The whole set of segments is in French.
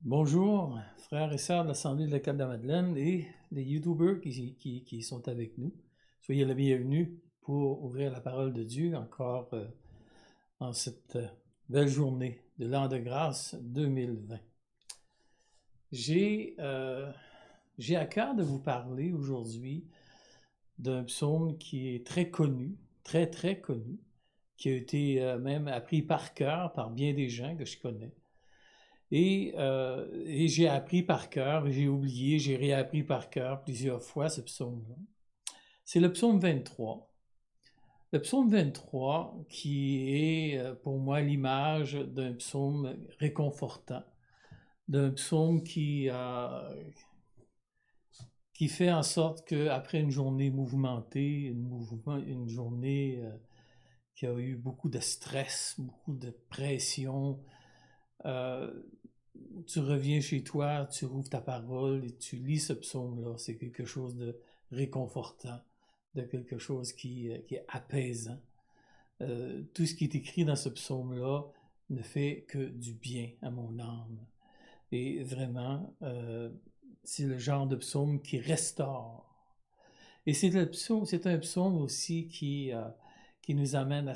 Bonjour, frères et sœurs de l'Assemblée locale de la Madeleine et les YouTubers qui sont avec nous. Soyez les bienvenus pour ouvrir la parole de Dieu encore en cette belle journée de l'an de grâce 2020. J'ai à cœur de vous parler aujourd'hui d'un psaume qui est très connu, très connu, qui a été même appris par cœur par bien des gens que je connais. Et j'ai appris par cœur, j'ai oublié, j'ai réappris par cœur plusieurs fois ce psaume-là. C'est le psaume 23. Le psaume 23 qui est pour moi l'image d'un psaume réconfortant, d'un psaume qui fait en sorte qu'après une journée mouvementée, une journée qui a eu beaucoup de stress, beaucoup de pression, tu reviens chez toi, tu rouvres ta parole et tu lis ce psaume-là. C'est quelque chose de réconfortant, de quelque chose qui est apaisant. Tout ce qui est écrit dans ce psaume-là ne fait que du bien à mon âme. Et vraiment, c'est le genre de psaume qui restaure. Et c'est un psaume aussi qui nous amène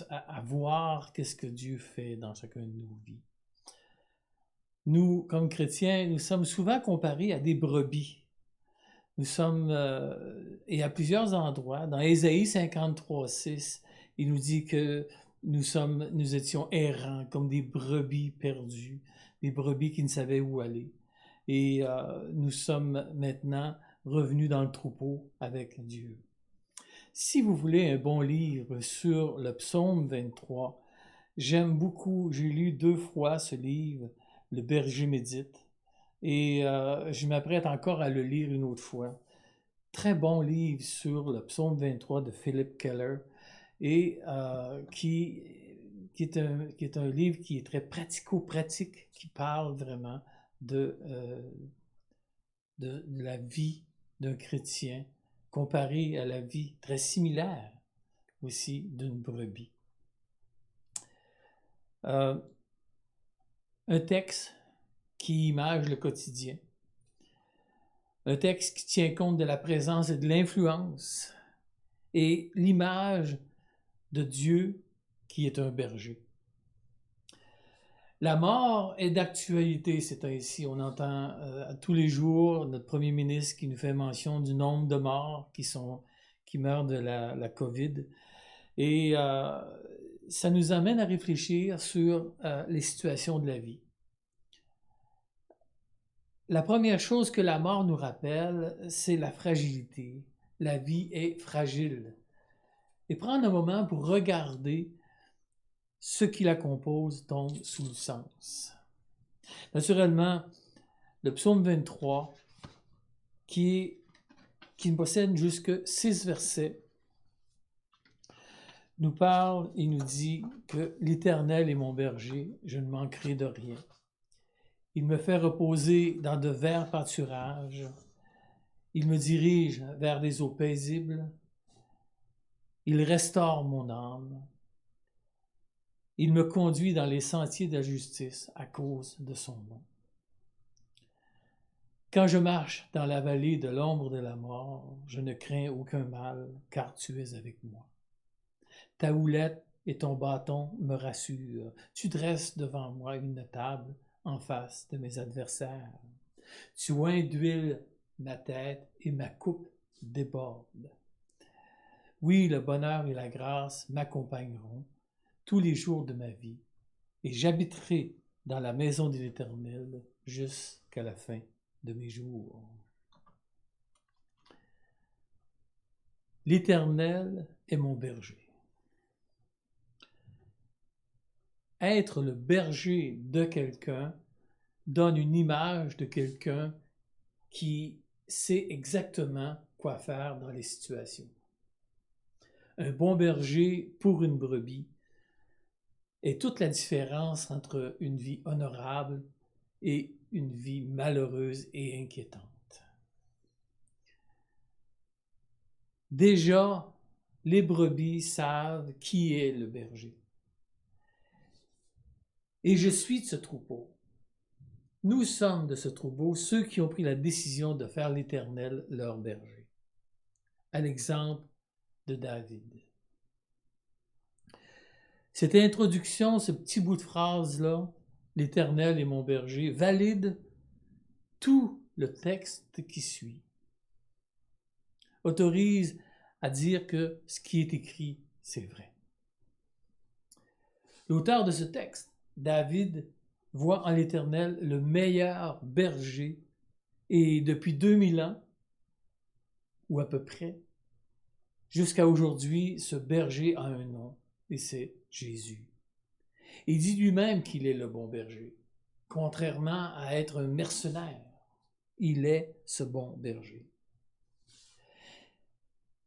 à voir qu'est-ce que Dieu fait dans chacune de nos vies. Nous, comme chrétiens, nous sommes souvent comparés à des brebis. Nous sommes, et à plusieurs endroits, dans Ésaïe 53:6, il nous dit que nous étions errants, comme des brebis perdues, des brebis qui ne savaient où aller. Et nous sommes maintenant revenus dans le troupeau avec Dieu. Si vous voulez un bon livre sur le psaume 23, j'aime beaucoup, j'ai lu 2 fois ce livre, Le berger médite, et je m'apprête encore à le lire une autre fois. Très bon livre sur le psaume 23 de Philip Keller, et qui est un livre qui est très pratico-pratique, qui parle vraiment de la vie d'un chrétien comparé à la vie très similaire aussi d'une brebis. Un texte qui image le quotidien. Un texte qui tient compte de la présence et de l'influence et l'image de Dieu qui est un berger. La mort est d'actualité ces temps-ci. On entend tous les jours notre premier ministre qui nous fait mention du nombre de morts qui meurent de la COVID. Et ça nous amène à réfléchir sur les situations de la vie. La première chose que la mort nous rappelle, c'est la fragilité. La vie est fragile. Et prendre un moment pour regarder ce qui la compose tombe sous le sens. Naturellement, le psaume 23, qui possède jusque 6 versets, nous parle et nous dit que l'Éternel est mon berger, je ne manquerai de rien. Il me fait reposer dans de verts pâturages. Il me dirige vers des eaux paisibles. Il restaure mon âme. Il me conduit dans les sentiers de la justice à cause de son nom. Quand je marche dans la vallée de l'ombre de la mort, je ne crains aucun mal, car tu es avec moi. Ta houlette et ton bâton me rassurent. Tu dresses devant moi une table en face de mes adversaires. Tu oins d'huile ma tête et ma coupe déborde. Oui, le bonheur et la grâce m'accompagneront tous les jours de ma vie, et j'habiterai dans la maison de l'Éternel jusqu'à la fin de mes jours. L'Éternel est mon berger. Être le berger de quelqu'un donne une image de quelqu'un qui sait exactement quoi faire dans les situations. Un bon berger pour une brebis est toute la différence entre une vie honorable et une vie malheureuse et inquiétante. Déjà, les brebis savent qui est le berger. Et je suis de ce troupeau. Nous sommes de ce troupeau ceux qui ont pris la décision de faire l'Éternel leur berger, à l'exemple de David. Cette introduction, ce petit bout de phrase-là, l'Éternel est mon berger, valide tout le texte qui suit, autorise à dire que ce qui est écrit, c'est vrai. L'auteur de ce texte, David, voit en l'Éternel le meilleur berger et depuis 2000 ans, ou à peu près, jusqu'à aujourd'hui, ce berger a un nom et c'est Jésus. Il dit lui-même qu'il est le bon berger, contrairement à être un mercenaire. Il est ce bon berger.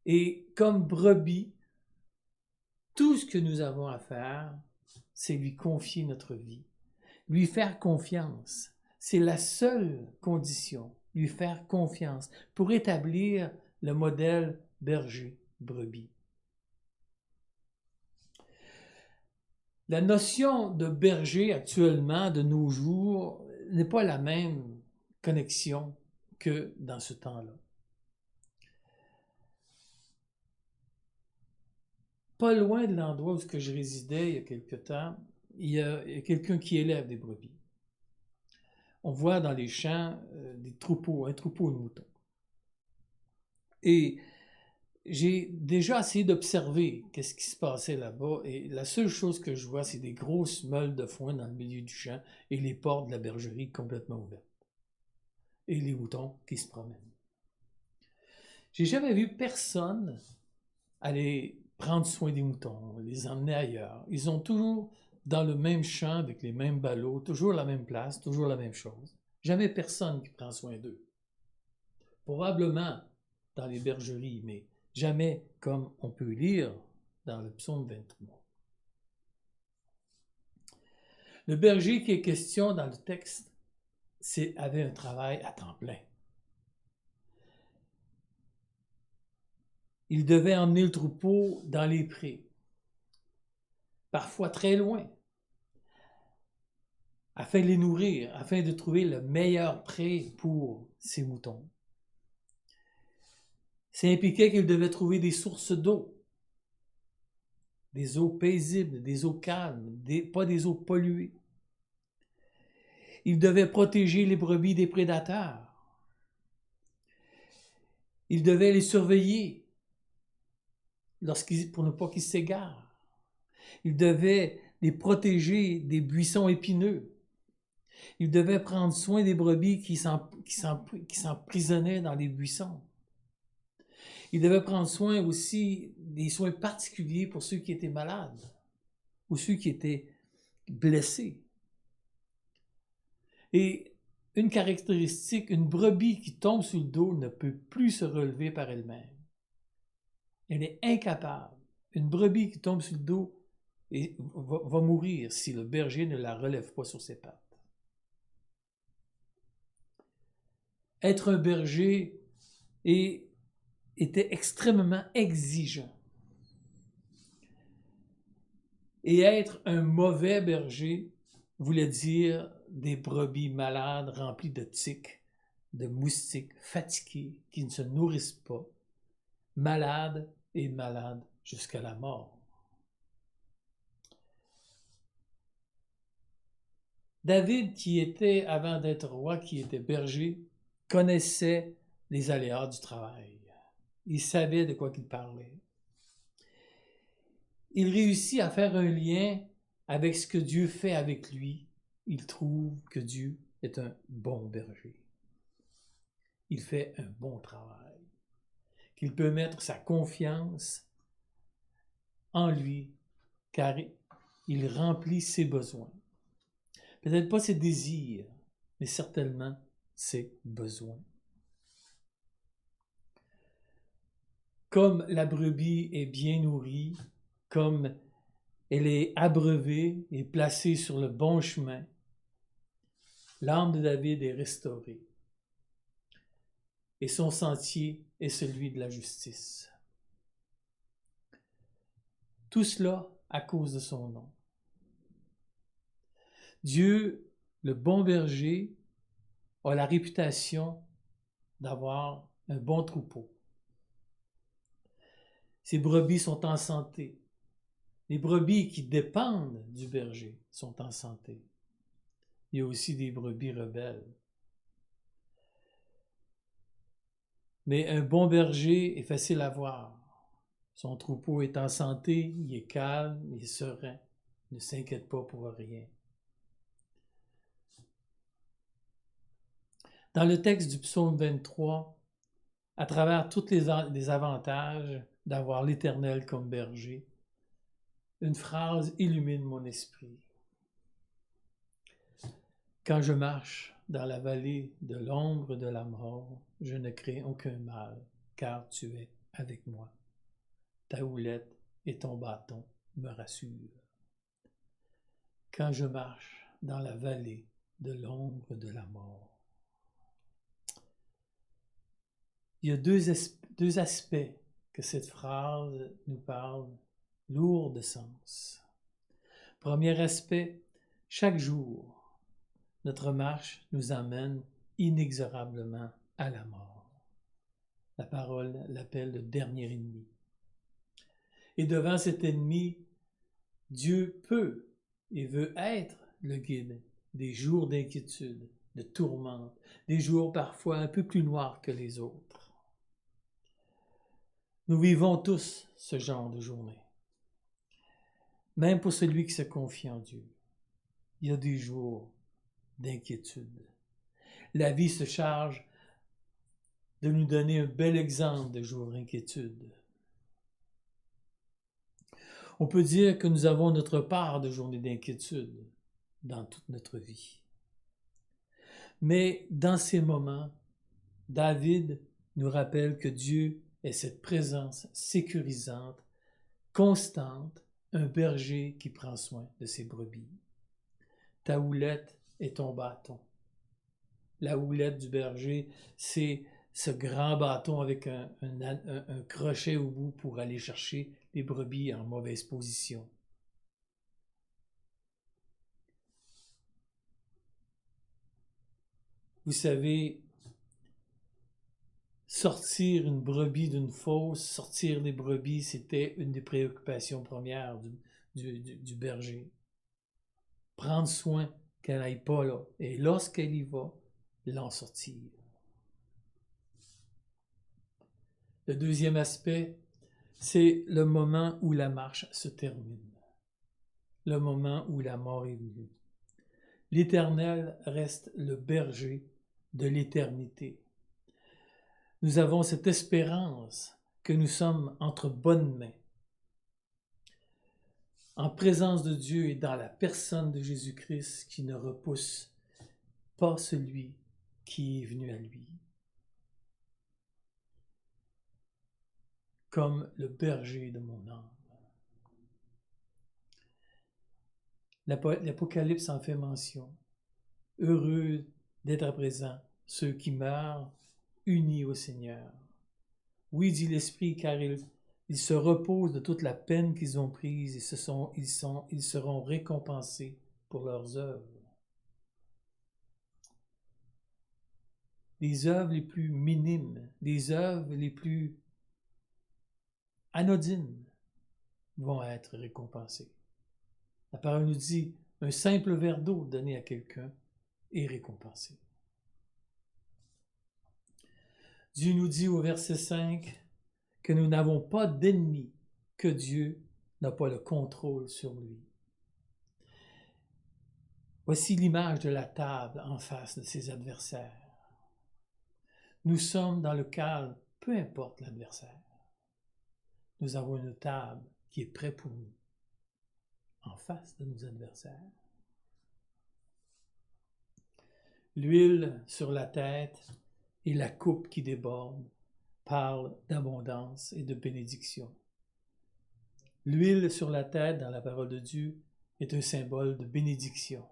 Et comme brebis, tout ce que nous avons à faire, c'est lui confier notre vie, lui faire confiance. C'est la seule condition, lui faire confiance pour établir le modèle berger-brebis. La notion de berger actuellement, de nos jours, n'est pas la même connexion que dans ce temps-là. Pas loin de l'endroit où je résidais il y a quelque temps, il y a quelqu'un qui élève des brebis. On voit dans les champs des troupeaux, un troupeau de moutons. Et j'ai déjà essayé d'observer qu'est-ce qui se passait là-bas, et la seule chose que je vois, c'est des grosses meules de foin dans le milieu du champ et les portes de la bergerie complètement ouvertes. Et les moutons qui se promènent. J'ai jamais vu personne aller prendre soin des moutons, les emmener ailleurs. Ils ont toujours dans le même champ, avec les mêmes ballots, toujours la même place, toujours la même chose. Jamais personne qui prend soin d'eux. Probablement dans les bergeries, mais jamais comme on peut lire dans le psaume 23. Le berger qui est question dans le texte avait un travail à temps plein. Il devait emmener le troupeau dans les prés, parfois très loin, afin de les nourrir, afin de trouver le meilleur pré pour ses moutons. Ça impliquait qu'il devait trouver des sources d'eau, des eaux paisibles, des eaux calmes, pas des eaux polluées. Il devait protéger les brebis des prédateurs. Il devait les surveiller pour ne pas qu'ils s'égarent. Il devait les protéger des buissons épineux. Il devait prendre soin des brebis qui s'emprisonnaient dans les buissons. Il devait prendre soin aussi des soins particuliers pour ceux qui étaient malades ou ceux qui étaient blessés. Et une caractéristique, une brebis qui tombe sur le dos ne peut plus se relever par elle-même. Elle est incapable. Une brebis qui tombe sur le dos va mourir si le berger ne la relève pas sur ses pattes. Être un berger était extrêmement exigeant. Et être un mauvais berger voulait dire des brebis malades, remplies de tiques, de moustiques, fatiguées, qui ne se nourrissent pas, malades et malades jusqu'à la mort. David, qui était, avant d'être roi, qui était berger, connaissait les aléas du travail. Il savait de quoi il parlait. Il réussit à faire un lien avec ce que Dieu fait avec lui. Il trouve que Dieu est un bon berger. Il fait un bon travail. Qu'il peut mettre sa confiance en lui, car il remplit ses besoins. Peut-être pas ses désirs, mais certainement ses besoins. Comme la brebis est bien nourrie, comme elle est abreuvée et placée sur le bon chemin, l'âme de David est restaurée. Et son sentier est celui de la justice. Tout cela à cause de son nom. Dieu, le bon berger, a la réputation d'avoir un bon troupeau. Ces brebis sont en santé. Les brebis qui dépendent du berger sont en santé. Il y a aussi des brebis rebelles. Mais un bon berger est facile à voir. Son troupeau est en santé, il est calme, il est serein, il ne s'inquiète pas pour rien. Dans le texte du psaume 23, à travers tous les avantages d'avoir l'Éternel comme berger, une phrase illumine mon esprit. Quand je marche dans la vallée de l'ombre de la mort, je ne crains aucun mal, car tu es avec moi. Ta houlette et ton bâton me rassurent. Quand je marche dans la vallée de l'ombre de la mort. Il y a deux aspects que cette phrase nous parle, lourds de sens. Premier aspect, chaque jour, notre marche nous amène inexorablement à la mort. La parole l'appelle le dernier ennemi. Et devant cet ennemi, Dieu peut et veut être le guide des jours d'inquiétude, de tourmente, des jours parfois un peu plus noirs que les autres. Nous vivons tous ce genre de journée. Même pour celui qui se confie en Dieu, il y a des jours d'inquiétude. La vie se charge de nous donner un bel exemple de jours d'inquiétude. On peut dire que nous avons notre part de journées d'inquiétude dans toute notre vie. Mais dans ces moments, David nous rappelle que Dieu est cette présence sécurisante, constante, un berger qui prend soin de ses brebis. Ta houlette est ton bâton. La houlette du berger, c'est ce grand bâton avec un crochet au bout pour aller chercher les brebis en mauvaise position. Vous savez, sortir une brebis d'une fosse, sortir les brebis, c'était une des préoccupations premières du berger. Prendre soin qu'elle n'aille pas là. Et lorsqu'elle y va, l'en sortir. Le deuxième aspect, c'est le moment où la marche se termine. Le moment où la mort est venue. L'Éternel reste le berger de l'éternité. Nous avons cette espérance que nous sommes entre bonnes mains, en présence de Dieu et dans la personne de Jésus-Christ qui ne repousse pas celui qui est venu à lui. Comme le berger de mon âme. L'Apocalypse en fait mention. Heureux d'être à présent ceux qui meurent unis au Seigneur. Oui, dit l'Esprit, car ils se reposent de toute la peine qu'ils ont prise et ils seront récompensés pour leurs œuvres. Les œuvres les plus minimes, les œuvres les plus anodines vont être récompensées. La parole nous dit, un simple verre d'eau donné à quelqu'un est récompensé. Dieu nous dit au verset 5 que nous n'avons pas d'ennemi, que Dieu n'a pas le contrôle sur lui. Voici l'image de la table en face de ses adversaires. Nous sommes dans le calme, peu importe l'adversaire. Nous avons une table qui est prête pour nous, en face de nos adversaires. L'huile sur la tête et la coupe qui déborde parlent d'abondance et de bénédiction. L'huile sur la tête dans la parole de Dieu est un symbole de bénédiction.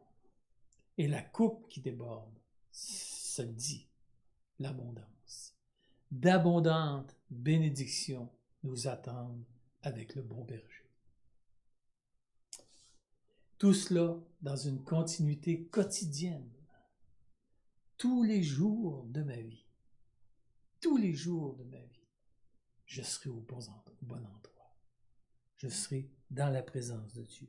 Et la coupe qui déborde, ça dit l'abondance. D'abondantes bénédictions nous attendent avec le bon berger. Tout cela dans une continuité quotidienne. tous les jours de ma vie. Tous les jours de ma vie, je serai au bon endroit. Je serai dans la présence de Dieu.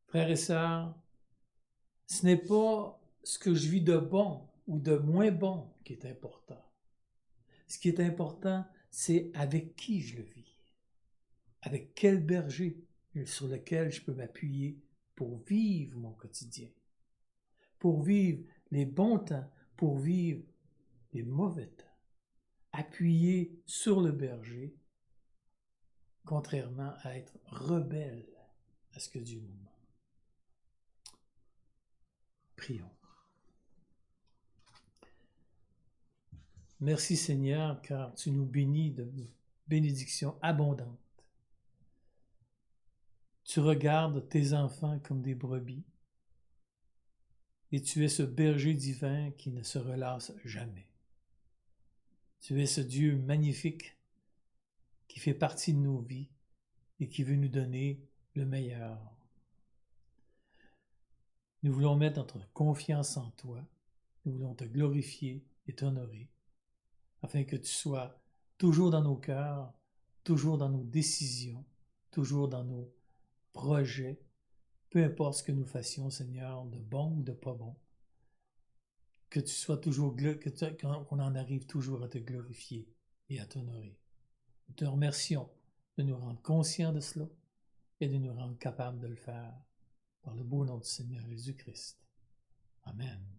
Frères et sœurs, ce n'est pas ce que je vis de bon ou de moins bon qui est important. Ce qui est important, c'est avec qui je le vis. Avec quel berger sur lequel je peux m'appuyer pour vivre mon quotidien. Pour vivre les bons temps, pour vivre les mauvais temps. Appuyé sur le berger, contrairement à être rebelle à ce que Dieu nous demande. Prions. Merci Seigneur, car tu nous bénis de bénédictions abondantes. Tu regardes tes enfants comme des brebis, et tu es ce berger divin qui ne se relâche jamais. Tu es ce Dieu magnifique qui fait partie de nos vies et qui veut nous donner le meilleur. Nous voulons mettre notre confiance en toi, nous voulons te glorifier et t'honorer, afin que tu sois toujours dans nos cœurs, toujours dans nos décisions, toujours dans nos projets, peu importe ce que nous fassions, Seigneur, de bon ou de pas bon, que tu sois toujours, qu'on en arrive toujours à te glorifier et à t'honorer. Nous te remercions de nous rendre conscients de cela et de nous rendre capables de le faire par le beau nom du Seigneur Jésus-Christ. Amen.